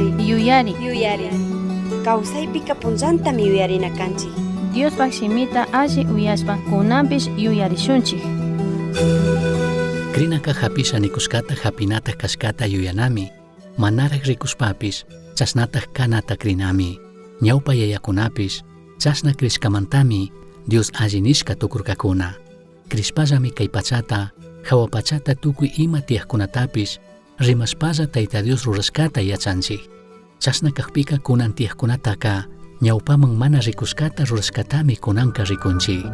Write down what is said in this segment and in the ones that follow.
Yuyari. Kawsaypika punllantami yuyarina kanchik. Diospak simita alli uyashpa kunanpish yuyarishunchik. Krinaka hapisha nikuskata hapinata kaskata yuyanami. Manarak rikuspapis chasnata kanata krinami. Ñawpa yayakunapis chasna kriskamantami Dios alli nishka tukurkakuna. Krispallami kay pachata, hawa pachata tukuy ima tiyaqkunatapis rimaspalla Tayta Dios rurashkata yachanchik. Chasna kaqpika kunan tiyaqkunataka ñawpaman mana rikuskata rurashkatami kunanka rikunchik.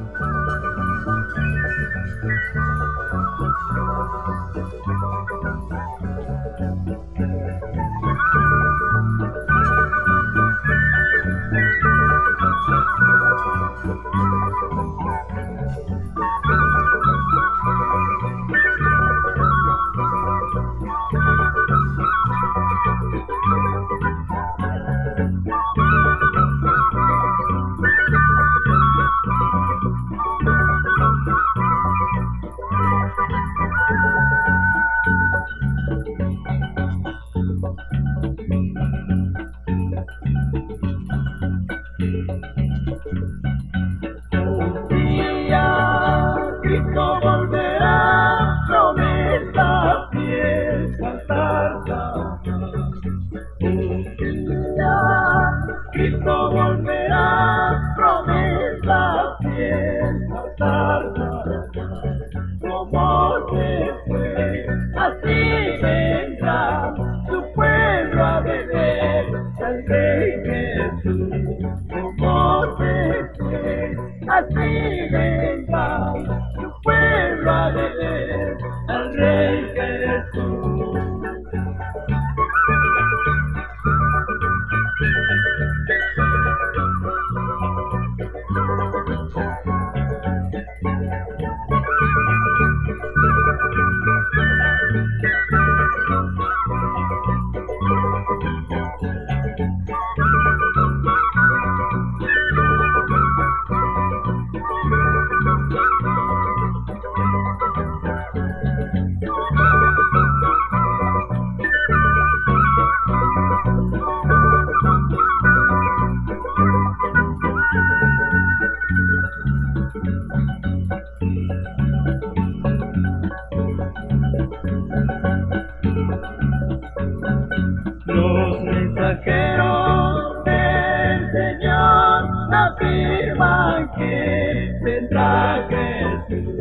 Los mensajeros del Señor afirman que vendrá Jesús.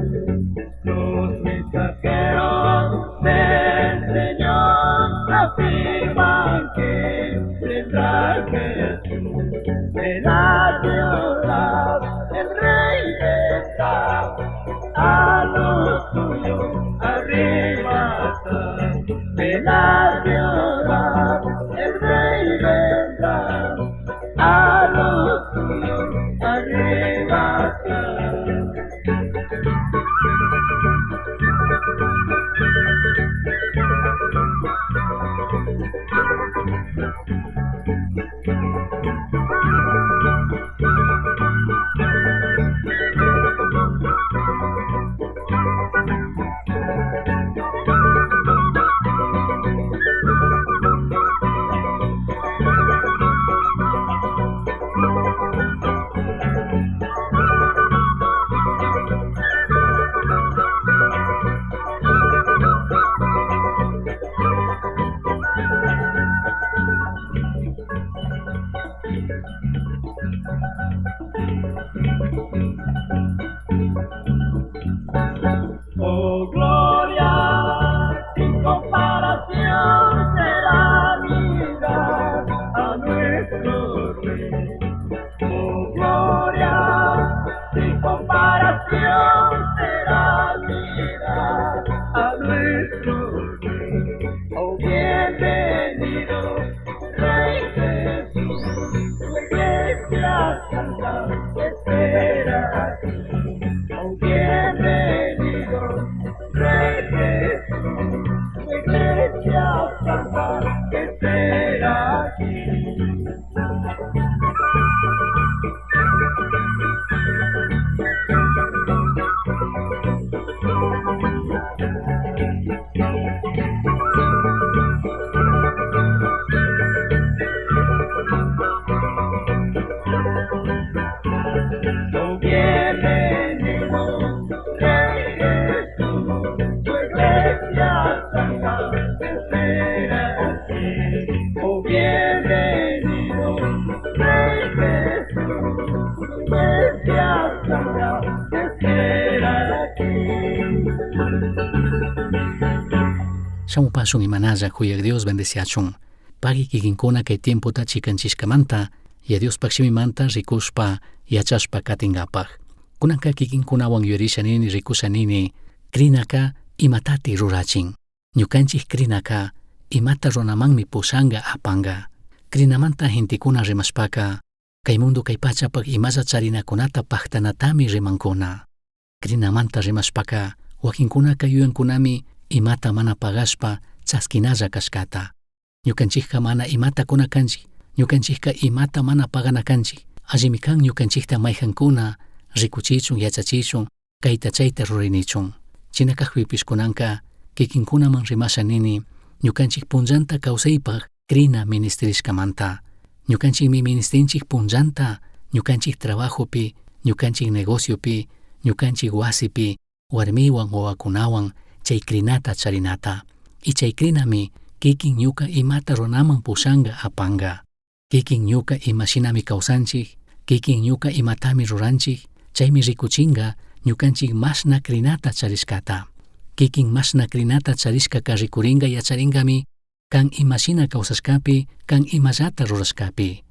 Los mensajeros del Señor afirman que vendrá Jesús. Ven a llorar, el Rey vendrá, a los suyos arriba está. Ven a llorar, el Rey vendrá, a los suyos arriba está. Shamupasun imanalla kuyak Dios bendeciachun. Pagi kikinkuna kay tiempota chikanchishkamanta ya Dios pakshimimanta rikushpa yachashpa katingapaj. Kunanka kikinkunawan yurishanini rikusanini krinaka imatati rurachin. Ñukanchik krinaka imata runamanmi pusanga apanga. Krinamanta hintikuna rimashpaka kay mundo kay pachapak imasa charinakunata paktanatami rimankuna. Krinamanta rimashpaka wakinkunaka yuyankunami imata mana pagashpa chaskinalla kashkata. Ñukanchikka mana imata kunakanchik, ñukanchikka imata mana paganakanchik. Allimi kan ñukanchikta mayjankuna rikuchichun yachachichun kayta chayta rurinichun. Chinakajpipish kunanka kikinkunaman rimashanini ñukanchik punllanta kawsaypaq krina ministrishkamanta. Ñukanchikmi ministrinchik punllanta ñukanchik trabajopi, ñukanchik negociopi, ñukanchik wasipi warmiwan wawakunawan chay krinata charinata. Y chay krinami kikin ñuka imata runaman pushanga apanga. Kikin ñuka imashinami kawsanchik, kikin ñuka imatami ruranchik, chaymi rikuchinga ñukanchik mashna krinata charishkata. Kikin mashna krinata charishkaka rikuringa yacharingami kan imashina kawsashkapi, kan imallata rurashkapi.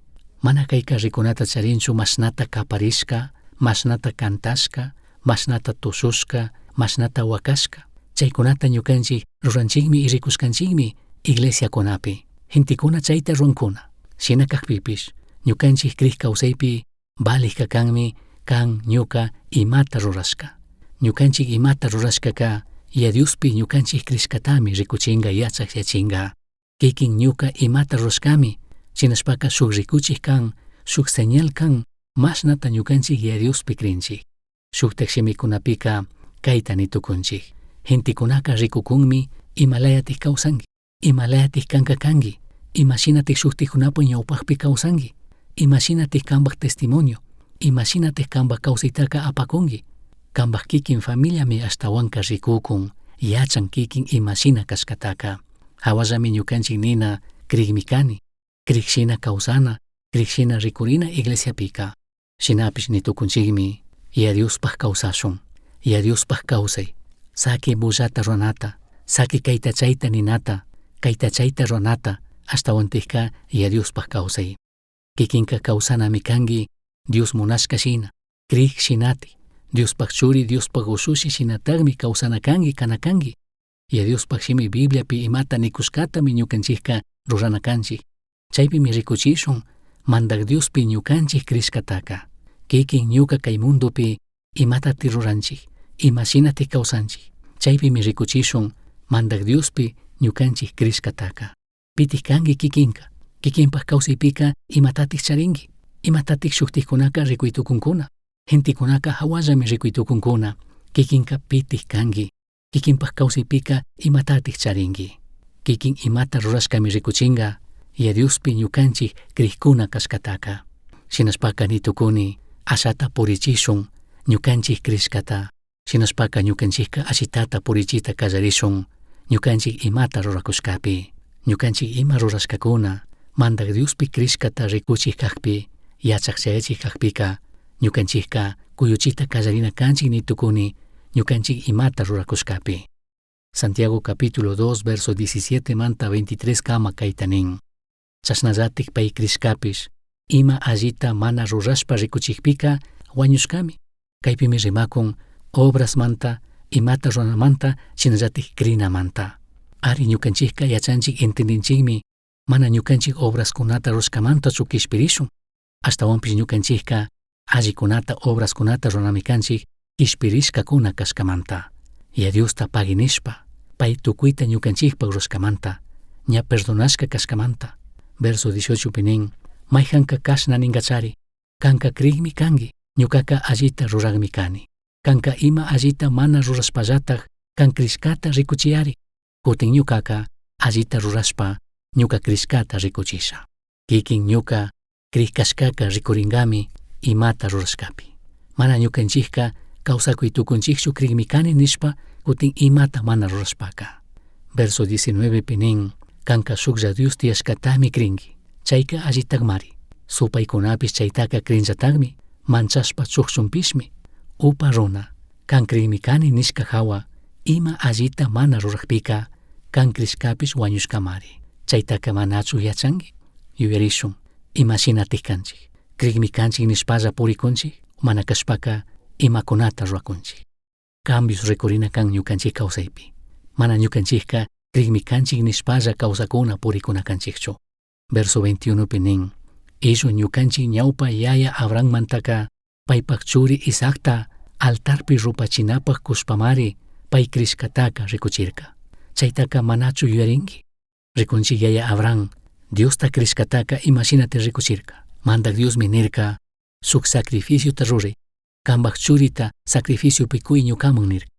Mana kayka rikunata charinchu mashnata kaparishka, mashnata kantashka, mashnata tusushka, mashnata wakashka. Chaykunata ñukanchik ruranchikmi y rikushkanchikmi iglesia kunapi. Hintikuna chayta runkuna. Shina kakpipish ñukanchik krik kawsaypi balika kanmi kan ñuka imata rurashka. Ñukanchik imata rurashkaka ya Diospi ñukanchik krishkatami rikuchinga yachak yachinga. Kikin ñuka imata rurashkami shinashpaka shuk rikuchik kan, shuk señal kan mashnata ñukanchik ya Diospi krinchik. Shuk tekshimikunapika kayta nitukunchik. Hintikunaka rikukunmi imalayatik kawsangi, imalayatik kanka kangi, imashinatik shuktikunapa ñawpakpi kawsangi, imashinatik kambak testimonio, imashinatik kambak kawsaytaka apakungi. Kambak kikin familiami ashtawanka rikukun, yachan kikin imashina kashkataka. Hawallami ñukanchik nina krikmi kani, krikshina kawsana, krikshina rikurina iglesiapika. Shinapish nitukunchikmi ya Diospaj kawsashun, ya Diospaj kawsay. Saki bullata ronata, saki kayta chayta ninata, kayta chayta ronata, ashtawantikka ya Diospaj kawsay. Kikinka kawsanami kangi Dios munashka shina, krik shinati, Diospaj churi Diospaj ushushi shinatagmi kawsana kangi kanakangi. Ya Diospaj shimi Bibliapi imata nikushkatami ñukanchikka rurana kanchik. Chaypimi rikuchishun mandak Diospi ñukanchik krishkataka. Kikin ñuka kay mundopi imatati ruranchik, imashinati kawsanchik. Chaypimi rikuchishun mandak Diospi ñukanchik krishkataka. Pitik kangi kikinka, kikinpaj kawsaypika imatatik charingi, imatatik shuktikunaka rikuytukunkuna. Hintikunaka hawallami rikuytukunkuna, kikinka pitik kangi, kikinpaj kawsaypika imatatik charingi. Kikin imata rurashkami rikuchinga, ya Diospi ñukanchik krikuna kashkataka. Shinashpaka nitukuni ashata purichishun ñukanchik krishkata. Shinashpaka ñukanchikka ashitata purichita kallarishun ñukanchik imata rurakushkapi. Ñukanchik ima rurashkakuna mandak Diospi krishkata rikuchik kakpi, yachak chayachik kakpika ñukanchikka kuyuchita kallarina kanchik nitukuni ñukanchik imata rurakushkapi. Santiago capítulo 2 verso 17 manta 23 kama kaytanin. Chasnallatik pay krishkapish ima allita mana rurashpa rikuchikpika wañushkami. Kaypimi rimakun obras manta imata runamanta shinallatik krinamanta. Ari ñukanchikka yachanchik entendinchikmi mana ñukanchik obraskunata rushkamanta kishpirishun. Ashtawanpish ñukanchikka allikunata obraskunata runami kanchik kishpirishkakuna kashkamanta. Ya Diosta paginishpa pay tukuyta ñukanchikpak rushkamanta, ña perdonashka kashkamanta. Verso 18 pinin mayjanka kashna ningachari, kanka krikmi kangi, ñukaka allita ruragmi kani. Kanka ima allita mana rurashpallatak kan krishkata rikuchiyari. Kutin ñukaka allita rurashpa ñuka krishkata rikuchisha. Kikin ñuka krikashkaka rikuringami imata rurashkapi. Mana ñukanchikka kawsakuytukunchikshu krikmi kani nishpa kutin imata mana rurashpaka. Verso 19 pinin kanka shuklla Dios tiyashkatami kringi. Chayka allitagmari. Supaykunapis chaytaka krinllatagmi manchashpa chukshunpishmi. Upa runa kan krikmi kani nishka hawa ima allita mana rurakpika kan Criskapis wañushkamari. Chaytaka manachu yachanki, yuyarishun, imashinatij kanchik. Krikmi kanchik nishpalla purikunchik, mana kashpaka imakunata ruakunchik. Cambios rikurina kan ñukanchik kawsaypi. Mana ñukanchikka krikmi kanchik nishpalla kawsakuna purikuna kanchikchu. Verso 21 pi nin, illu ñukanchik ñawpa yaya Abrahammantaka paypak churi Isaacta altarpi rupachinapaq kushpamari pay Criskataka rikuchirka. Chaytaka manachu yuyarinki. Rikunchik yaya Abraham Diosta Criskataka imashinata rikuchirka. Mandak Diosmi nirka suk sacrificiota ruray, kambak churita sacrificiopi kuy ñukaman nirka.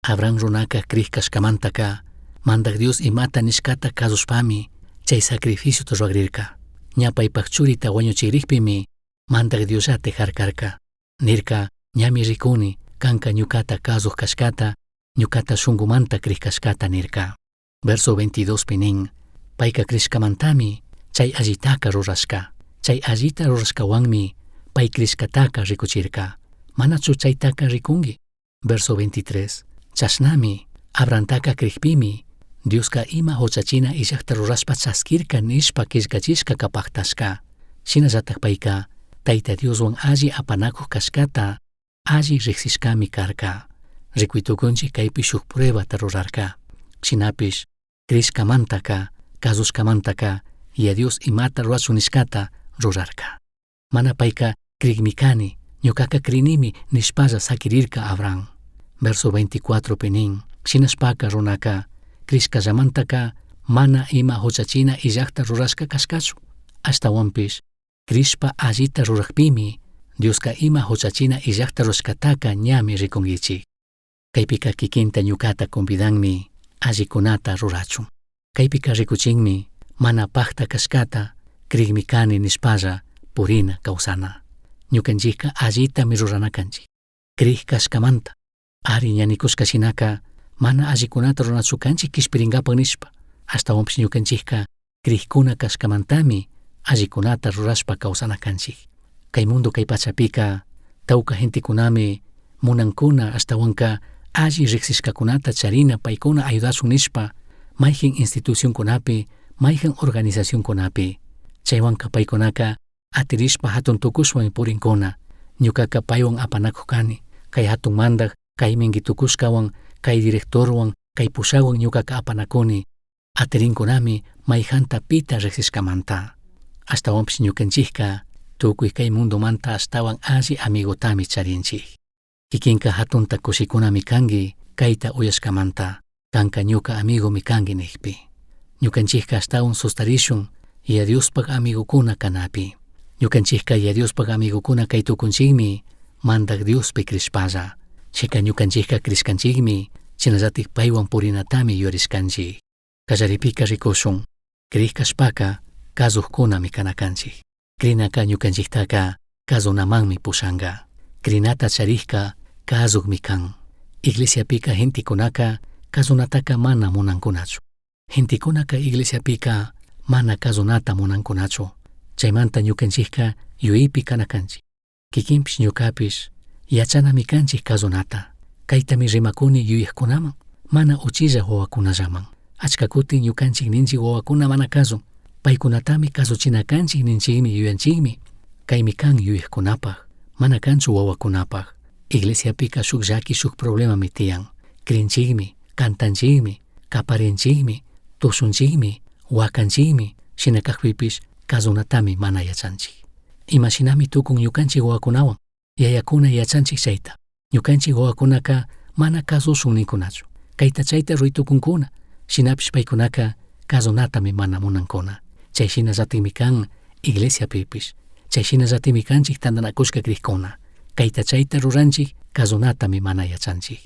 Abraham runaka krikashkamantaka mandak Dios imata nishkata kazushpami chay sacrificiota ruagrirka. Ña paypak churita wañuchirikpimi mandak Diosate harkarka. Nirka ñami rikuni kanka ñukata kazuq kashkata, ñukata shunkumanta krikashkata nirka. Verso 22 pi nin, payka krishkamantami chay allitaka rurashka. Chay allita rurashkawanmi pay Criskataka rikuchirka. Manachu chaytaka rikungi. Verso 23. Chasnami Abrahantaka krikpimi Dioska ima hochachina illakta rurashpa chaskirka nishpa kishkachishka kapaktashka. Shinallatak payka Tayta Dioswan alli apanakuq kashkata alli riqsishkami karka. Rikuytukunchik kaypi shuk pruebata rurarka. Shinapish Criskkamantaka kazushkamantaka ya Dios imata rurashun nishkata rurarka. Mana payka krikmi kani, ñukaka krinimi nishpalla sakirirka Abraham. Verso 24 pi nin, shinashpaka runaka Criskashamantaka mana ima hochachina illakta rurashka kashkachu. Ashtawanpish Crispa allita rurakpimi Dioska ima hochachina illakta rurashkataka ñami rikungichik. Kaypika kikinta ñukata convidanmi allikunata rurachun. Kaypika rikuchinmi mana pakta kashkata krikmi kani nishpalla purina kawsana. Ñukanchikka allitami ruranakanchik. Krik kashkamanta ari ñanikushkashinaka mana allikunata runachukanchik kishpirinkapak nishpa. Ashtawanpish ñukanchikka krikkuna kashkamantami allikunata rurashpa kawsanakanchik. Kay mundo kay pachapika tawka gentikunami munankuna ashtawanka alli riqsishkakunata charina paykuna ayudashun nishpa mayjin institucionkunapi mayjin organizacionkunapi. Chaywanka paykunaka atirishpa hatun tukushwan purinkuna. Ñukaka paywan apanakuq kani. Kay hatun mandak, kay mingi tukushkawan, kay directorwan, kay pushawan ñukaka apanakuni. Atirinkunami mayjanta pita riqsishkamanta. Ashtawanpish ñukanchikka tukuy kay mundomanta ashtawan alli amigotami charinchik. Kikinka hatunta kushikunami kangi kayta uyashkamanta. Kanka ñuka amigomi kangi nijpi. Ñukanchikka ashtawan sustarishun ya Diospak amigukuna kanapi. Ñukanchikka ya Diospak amigukuna kay tukunchikmi mandak Diospi krishpalla. Shika ñukanchikka krishkanchikmi chinallatik paywan purinatami yurishkanchik. Kallaripika rikushun krikashpaka kazuqkunami kanakanchik. Krinaka ñukanchiktaka kazunamanmi pushanga. Krinata charikka kazuqmi kan. Iglesiapika gentikunaka kazunataka mana munankunachu. Gentikunaka iglesiapika mana kazunata munankunachu. Chaymanta ñukanchikka yuyaypi kanakanchik. Kikinpish ñukapish yachanami kanchik kazunata. Kaytami rimakuni yuyaqkunaman, mana uchilla wawakunallaman. Achka kuti ñukanchik ninchik wawakuna mana kazun. Paykunatami kazuchina kanchik ninchikmi yuyanchikmi. Kaymi kan yuyaqkunapaq, mana kanchu wawakunapaq. Iglesiapika shuk llaki shuk problemami tiyan. Krinchikmi, kantanchikmi, kaparinchikmi, tusunchikmi, wakanchikmi, shinakaqpipish kazunatami mana yachanchik. Imashinami tukun ñukanchik wawakunawan, yayakuna yachanchik chayta. Ñukanchik wawakunaka mana kazushun ninkunachu. Kayta chayta ruytukunkuna, shinapish paykunaka kazunatami mana munankuna. Chayshinallatikmi kan iglesiapipish. Chayshinallatikmi kanchik tantanakushka krikkuna. Kayta chayta ruranchik kazunatami mana yachanchik.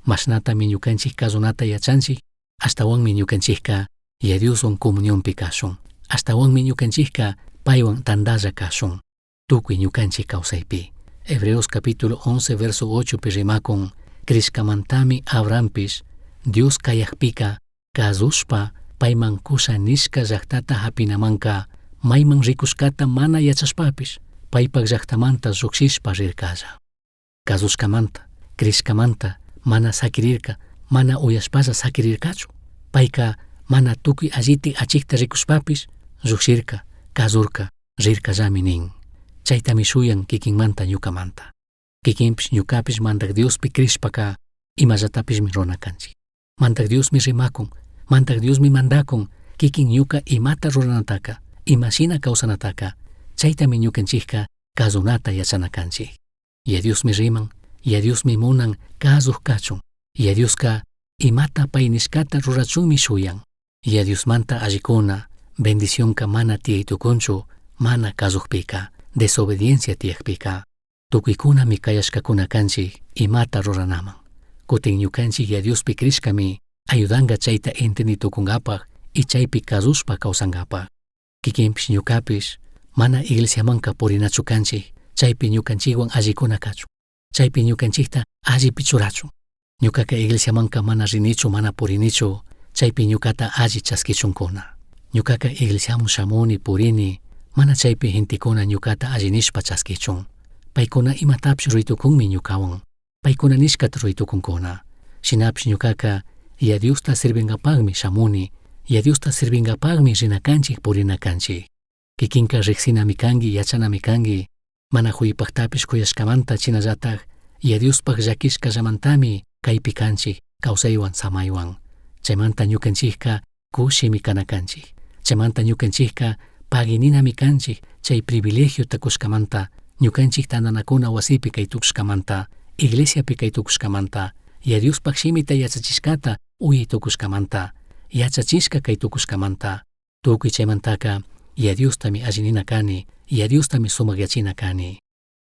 Mashnatami ñukanchik kazunata yachanchik, ashtawanmi ñukanchikka ya Dioswan comunionpi kashun. Ashtawanmi ñukanchikka paywan tandalla kashun. Tukuy ñukanchik kawsaypi. Hebreos capítulo 11 verso 8 pi rimakun krishkamantami Abrahampish Dios kayakpika kazushpa payman kusha nishka llaktata hapinamanka mayman rikushkata mana yachashpapish paypak llaktamanta lluqshishpa rirkalla. Kazushkamanta, krishkamanta mana sakirirka, mana uyashpalla sakirirkachu. Payka mana tukuy allitik achikta rikuspapis lluqshirka, kazurka, rirkallami nin. Chaytami shuyan kikinmanta ñukamanta. Kikinpish ñukapish mantak Diospi krishpaka imallatapishmi runa kanchik. Mantak Diosmi rimakun, mantak Diosmi mandakun, kikin ñuka imata ruranataka, imashina kawsanataka, chaytami ñukanchikka kazunata yachana kanchik. Ya Diosmi riman, ya Diosmi munan kazuq kachun, ya Dioska imata pay nishkata rurachunmi shuyan. Ya Diosmanta allikuna bendicionka mana tiyaytukunchu, mana kazuqpika, desobediencia tiyakpika. Tukuykuna kayashkakuna kanchik imata ruranaman. Kutin ñukanchik ya Diospi krishkami ayudanga chayta entenditukunkapaq y chaypi kazushpa kawsankapaq. Kikinpish ñukapish mana iglesiamanka purinachu kanchik, chaypi ñukanchikwan allikuna kachun. Chaypi ñukanchikta alli pichurachun. Ñukaka iglesiamanka mana rinichu mana purinichu, chaypi ñukata alli chaskichunkuna. Ñukaka iglesiamun shamuni purini, mana chaypi gentikuna ñukata alli nishpa chaskichun. Paykuna imatapish ruytukunmi ñukawan, paykuna nishkata ruytukunkuna. Shinapish ñukaka ya Diosta sirvinkapaqmi shamuni, ya Diosta sirvinkapaqmi rinakanchik purinakanchik. Kikinka riqsinami kanki, yachanami kanki, mana huypaqtapish kuyashkamanta chinallatak ya Diospaq llakishkallamantami kaypi kanchik kawsaywan samaywan. Chaymanta ñukanchikka kushimi kana kanchik. Chaymanta ñukanchikka pagininami kanchik chay privilegio takushkamanta, ñukanchik tandanakuna wasipi kaytukushkamanta, iglesiapi kaytukushkamanta, ya Diospaq shimita yachachishkata uyaytukushkamanta, yachachishka kaytukushkamanta, tukuy chaymantaka ya Diostami allinina kani, ya Diostami sumaq yachina kani.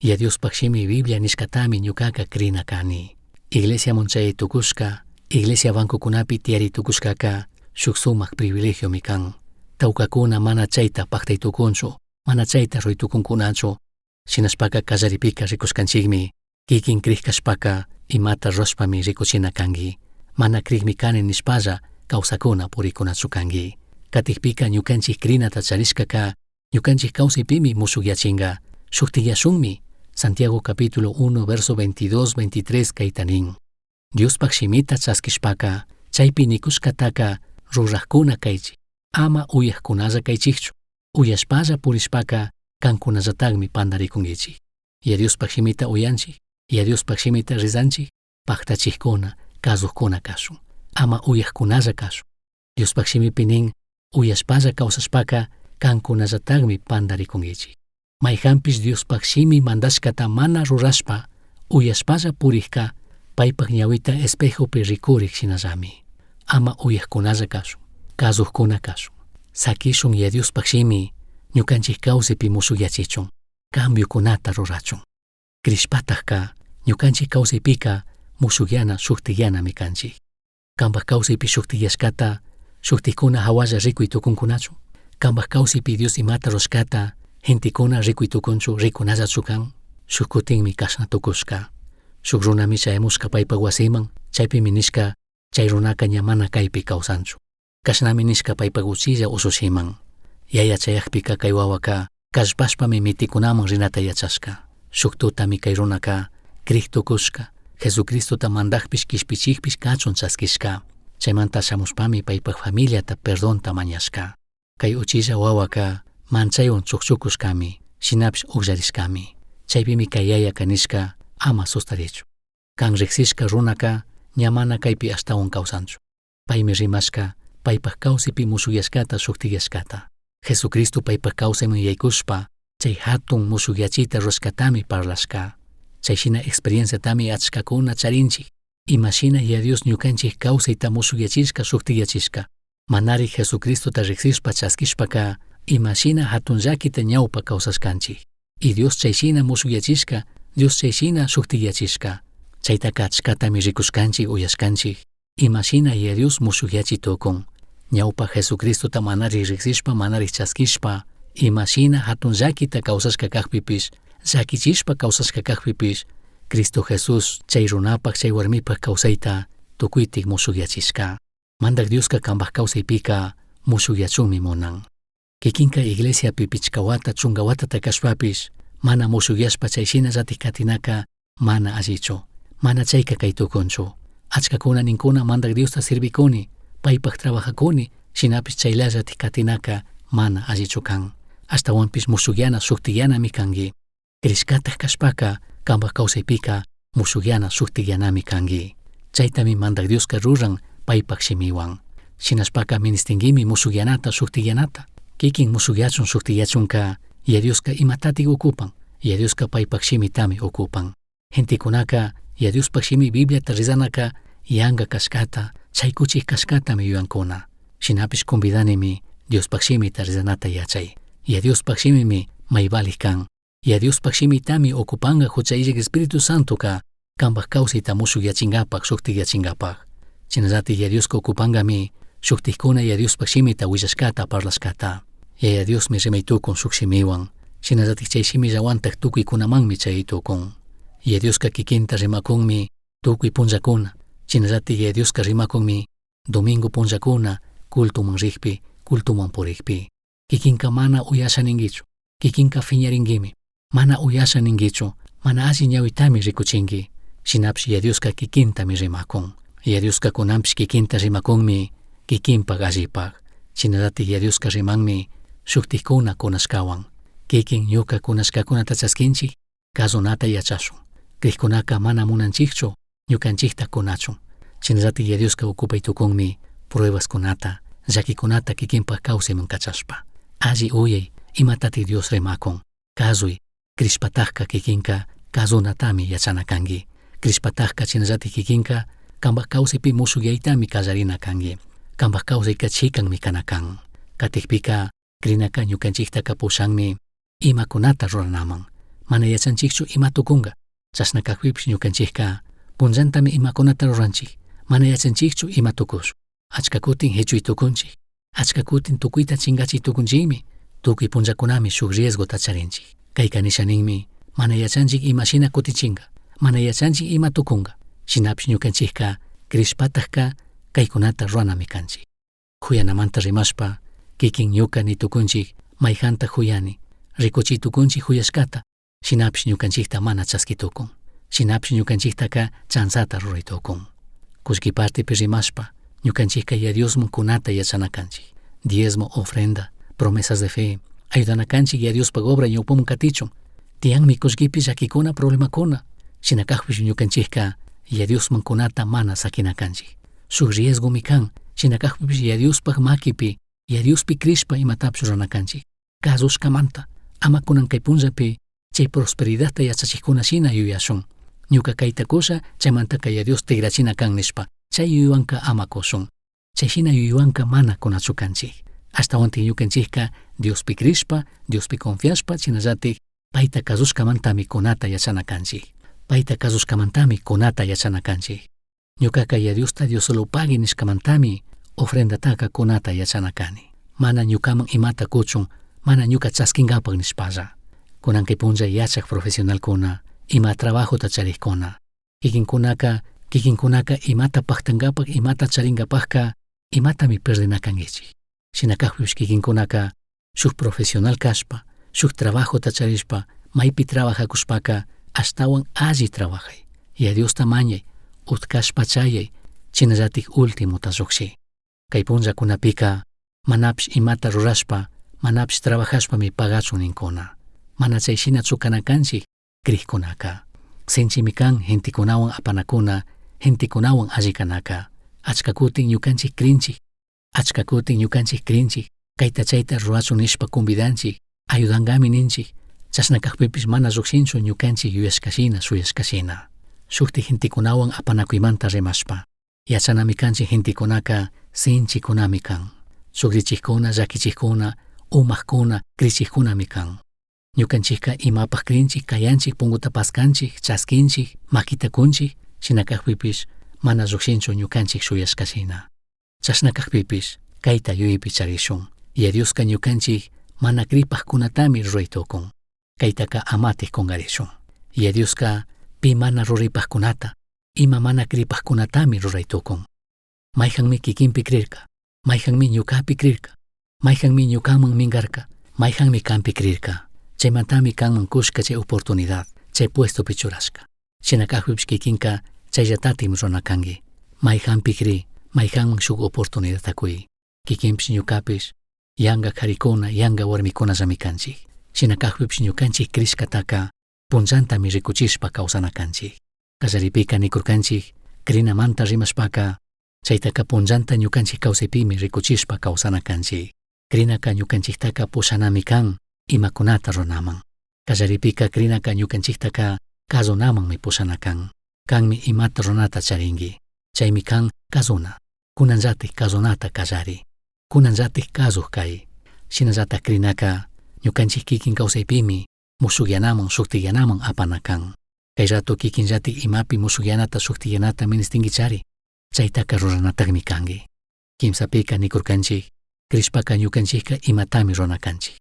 Ya Diospaq shimi Biblia nishkatami ñukaka krina kani. Iglesia munchaytukushka, iglesia bankukunapi tiyaritukushkaka shuk sumaq privilegio mi kan. Tawkakuna mana chayta paqtaytukunchu, mana chayta ruytukunkunachu, shinashpaka kallaripika rikushkanchikmi, kikin krikashpaka imata rushpami rikuchina kanki, mana krikmi kani nishpalla kawsakuna purikunachu kanki. Katikpika ñukanchik krinata charishkaka, ñukanchik kawsaypimi musukyachinga, shuktiyashunmi. Santiago capítulo 1 verso 22-23 kaytanin. Diospaq shimita chaskishpaka, chaypi nikushkataka ruraqkuna kaychik, ama uyaqkunalla kaychikchu. Uyashpalla purishpaka kankunallatakmi pandarikungechik. Ya Diospaq shimita uyanchik, ya Diospaq shimita rizanchik, paqtachikkuna, kazuqkuna kashun, ama uyaqkunalla kashun. Diospaq shimipi nin, uyashpalla kawsashpaka kankunallatakmi pandarikungechik. Mayhampish Diospaq shimi mandashkata mana rurashpa, uyashpalla purikka, paypaq ñawita espejopi rikurik shinallami. Ama uyaqkunalla kashun, kazuqkuna kashun. Sakishun ya Diospaq shimi, ñukanchik kawsaypi musukyachichun, cambiukunata rurachun. Krishpatajka, ñukanchik kawsaypika musukyana shuktiyyanami kanchik. Kanpaq kawsaypi shuktiyashkata, shuktikuna hawalla rikuytukunkunachu. Kanpaq kawsaypi Dios imata rushkata, gentikuna rikuytukunchu rikunallachu kan. Shuk kutinmi kashnatukushka. Shuk runami chayamushka paypaq wasiman, chaypimi nishka chay runaka ña mana kaypi kawsanchu. Kashnami nishka paypaq uchilla usushiman. Yaya chayaqpika kay wawaka kashpashpami mitikunaman rinata yachashka. Shuk tutami kay runaka kriktukushka, Jesucristota mandaqpish kishpichikpish kachun chaskishka. Chaymanta shamushpami paypaq familiata perdonta mañashka. Kay uchilla wawaka manchaywan chukchukushkami, shinapish uqllarishkami. Chaypimi kay yaya kanishka ama sustarichu. Kan riqsishka runaka ña mana kaypi ashtawan kawsanchu. Paymi rimashka paypaq kawsaypi musukyashkata shuktiyashkata. Jesucristo paypaq kawsayman yaykushpa, chay hatun musukyachita rushkatami parlashka. Chayshina experienciatami achkakuna charinchik. Imashina ya Dios ñukanchik kawsayta musukyachishka shuktiyachishka. Manari Jesucristota riqsishpa chaskishpaka, imashina hatun llakita ñawpa kawsashkanchik. Y Dios chayshina musukyachishka, Dios chayshina shuktiyachishka. Chaytaka achkatami rikushkanchik uyashkanchik. Imashina ya Dios musukyachitukun. Ñawpa Jesucristota manari riqsishpa manari chaskishpa, imashina hatun llakita kawsashka kaqpipish, llakichishpa kawsashka kaqpipish, Cristo Jesús chay runapaq chay warmipaq kawsayta tukuytik musukyachishka. Mandak Dioska kanpaq kawsaypika musukyachunmi munan. Kikinka iglesiapi pichkawata chungawata takashpapish, mana musukyashpa chayshina llatik katinaka mana allichu, mana chayka kaytukunchu. Achkakuna ninkuna mandak Diosta sirvikuni, paypaq trabajakuni, Shinapis chayllallatik katinaka mana allichu kan. Ashtawanpis musuqyana suktiyanami kanki. Krishkataq kashpaka kanpak kawsaypika musuqyana suktiyanami kanki. Chaytami mandak Dioska ruran paypak shimiwan. Shinashpaka ministingimi musuqyanata suktiyanata. Kikin musuqyachun suktiyachunka Dioska imatatik ukupan. Dioska paypak shimitami ukupan. Gentikunaka Diospak shimi Bibliata rizanaka yanga kashkata chaykuchik kashkatami yuyankuna. Shinapis convidanimi Diospak shimita rizanata yachay. Diospak shimimi maybalik kan. Diospaq shimitami okupanga huchayllak Espíritu Santo ka kanpak kawsayta musuqyachinkapak suktikyachinkapak. Chinallatik Dioska okupangami suktikkuna Diospaq shimita willashkata parlashkata. Diosmi rimaytukun suk shimiwan. Chinallatik chay shimillawantaq tukuykunamanmi chaytukun. Dioska kikinta rimakunmi tukuy punllakuna. Chinallatik Dioska rimakunmi domingo punllakuna cultuman riqpi, cultuman purikpi. Kikinka mana uyasha ninkichu. Kikinka fiñarinkimi. Mana uyasha ninkichu. Mana alli ñawitami rikuchinki. Shinapish Dioska kikintami rimakun. Dioska kunanpish kikinta rimakunmi kikinpak allipak. Chinallatik Dioska rimanmi suktikkuna kunashkawan. Kikin ñuka kunashkakunata chaskinchik kazunata yachashun. Krikkunaka mana munanchikchu ñukanchikta kunachun. Chinallatik Dioska ukupaytukunmi pruebaskunata, llakikunata kikinpak kawsayman kachashpa. Alli uyay imatatik Dios rimakun. Kazuy krishpatajka kikinka kazunatami yachana kanki. Krishpatajka chinallatik kikinka kanpak kawsaypi musuqyaytami kallarina kanki. Kanpak kawsayka chikanmi kana kan. Katikpika krinaka ñukanchikta kapushanmi imakunata ruranaman. Mana yachanchikchu imatukunga. Chashna kakpipish ñukanchikka punllantami imakunata ruranchik. Mana yachanchikchu imatukush. Achka kutin hechuytukunchik. Achka kutin tukuyta chingachiytukunchikmi. Tukuy punllakunami shuk riesgota charinchik. Kayka nishaninmi mana yachanchik imashina kutichinga. Mana yachanchik imatukunga. Shinapish ñukanchikka krishpatajka kaykunata ruranami kanchik. Huyanamanta rimashpa kikin ñuka nitukunchik mayjanta huyani. Rikuchiytukunchik huyashkata. Shinapish ñukanchikta mana chaskitukun. Shinapish ñukanchiktaka chansata ruraytukun. Kushki partipi rimashpa ñukanchikka Diosman kunata yachana kanchik. Diezmo, ofrenda, promesas de fe, ayudana kanchik Diospak obra ñawpaman katichun. Tiyanmi kushkipi llakikuna problemakuna. Shinakajpish ñukanchikka Diosman kunata mana sakina kanchik. Suk riesgomi kan. Shinakajpipish Diospak makipi Diospi krishpa imatapish rurana kanchik. Kazushkamanta ama kunan kay punllapi chay prosperidadta yachachikuna shina yuyashun. Ñuka kayta kusha chaymantaka Dios tigrachina kan nishpa. Chay yuyuwanka ama kushun. Chayshina yuyuwanka mana kunachu kanchik. Ashtawantik ñukanchikka Diospi krishpa, Diospi confiashpa chinallatik payta kazushkamantami kunata yachana kanchik. Payta kazushkamantami kunata yachana kanchik. Ñukaka Diosta Dios solo pagi nishkamantami ofrendataka kunata yachana kani. Mana ñukaman imata kuchun, mana ñuka chaskinkapak nishpalla. Kunan kay punlla yachak profesionalkuna, ima trabajota charikkuna. Kikinkunaka imata paktankapak, imata charinkapakka, imatami perdinakankichik. Shinakajpish kikinkunaka shuk profesional kashpa, shuk trabajota charishpa, maypi trabajakushpaka, ashtawan alli trabajay. Diosta mañay, utkashpa chayay, chinallatik ultimota llukshay. Kay punllakunapika manapish imata rurashpa, manapish trabajashpami pagachun ninkuna. Mana chayshina chukanakanchik krikkunaka. Sinchimi kan gentikunawan apanakuna, gentikunawan allikanaka. Achka kutin ñukanchik krinchik. Achka kutin ñukanchik krinchik. Kayta chayta rurachun nishpa convidanchik. Ayudangami ninchik. Chashnakajpipish mana llukshinchu ñukanchik yuyashkashina, suyashkashina. Shukti gentikunawan apanakuymanta rimashpa. Yachanami kanchik gentikunaka sinchikunami kan. Sukrichikkuna, llakichikkuna, umakuna, krichikkunami kan. Ñukanchikka imapak krinchik, kayanchik, punguta paskanchik, chaskinchik, makitakunchik, shinakajpipish mana llukshinchu ñukanchik shuyashkashina. Chashnakajpipish kayta yuyaypi charishun. Dioska ñukanchik mana kripajkunatami ruraytukun. Kaytaka amatik kungarishun. Dioska pi mana ruraypajkunata, ima mana kripajkunatami ruraytukun. Mayjanmi kikinpi krirka, mayjanmi ñukapi krirka, mayjanmi ñukaman mingarka, mayjanmi kanpi krirka. Chaymantami kanman kushka chay oportunidad, chay puesto pichurashka. Shinakajpipish kikinka chayllatatim runa kanki. Mayjanpi kri, mayjanman shuk oportunidad takuy. kikinpish ñukapish yanga karikuna yanga warmikuna ramikanchik. Shinakajpipish ñukanchik Criskataka punllantami rikuchishpa kawsanakanchik. Kallaripika nikurkanchik Crinamanta rimashpaka chaytaka punllanta ñukanchik kawsaypimi rikuchishpa kawsanakanchik. Crinaka ñukanchiktaka pushanami kan imakunata runaman. Kallaripika Crinaka ñukanchiktaka kazunamanmi pushanakan. Kanmi imata runata charingi. Chaymi kan kazuna. Kunanllatik kazunata kallari. Kunanllatik kazuq kay. Shinallatak Crinaka ñukanchik kikin kawsaypimi musuqyanaman shuktiyanaman apanakan. Kay rato kikinllatik imapi musuqyanata shuktiyyanata ministinkichari. Chaytaka ruranatakmi kangi. Kimsapika nikurkanchik Crispaka ñukanchikka imatami runakanchik.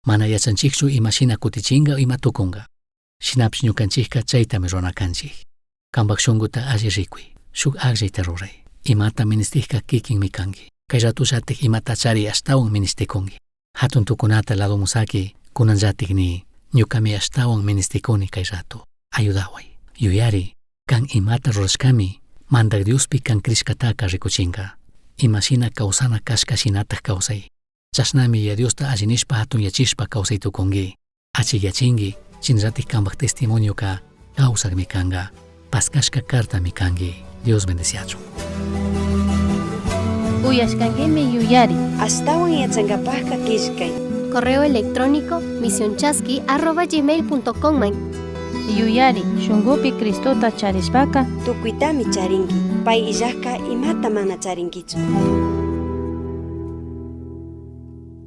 Mana yachanchikchu imashina kutichinga o ima tukunga. Shinapish ñukanchikka chaytami runakanchik. Kanpak shunkuta alli rikuy. Shuk aqllayta ruray. Imata ministikka kikinmi kanki. Kay ratullatik imata chari ashtawan ministikunki. Hatun tukunata lado musaki kunanllatik ni ñukami ashtawan ministikuni kay rato. Ayudaway. Yuyari kan imata rurashkami mandak Diospi kan Criskataka rikuchinka. Imashina kawsana kashka shinatak kawsay. Chashnami ya Diosta allinishpa hatun yachishpa kawsay tukunki. Achik yachinki shinallatik kanpak testimonio ka kawsakmi kanga. Paskashka kartami kanki. Dios bendiciachun. Uyashkankimi yuyari. Astawan yachankapajka kishkay. Correo electrónico misionchaski@gmail.com. Yuyari shunkupi Cristota charishpaka Tukuitami charinki. Pay illajka imata mana charinkichu.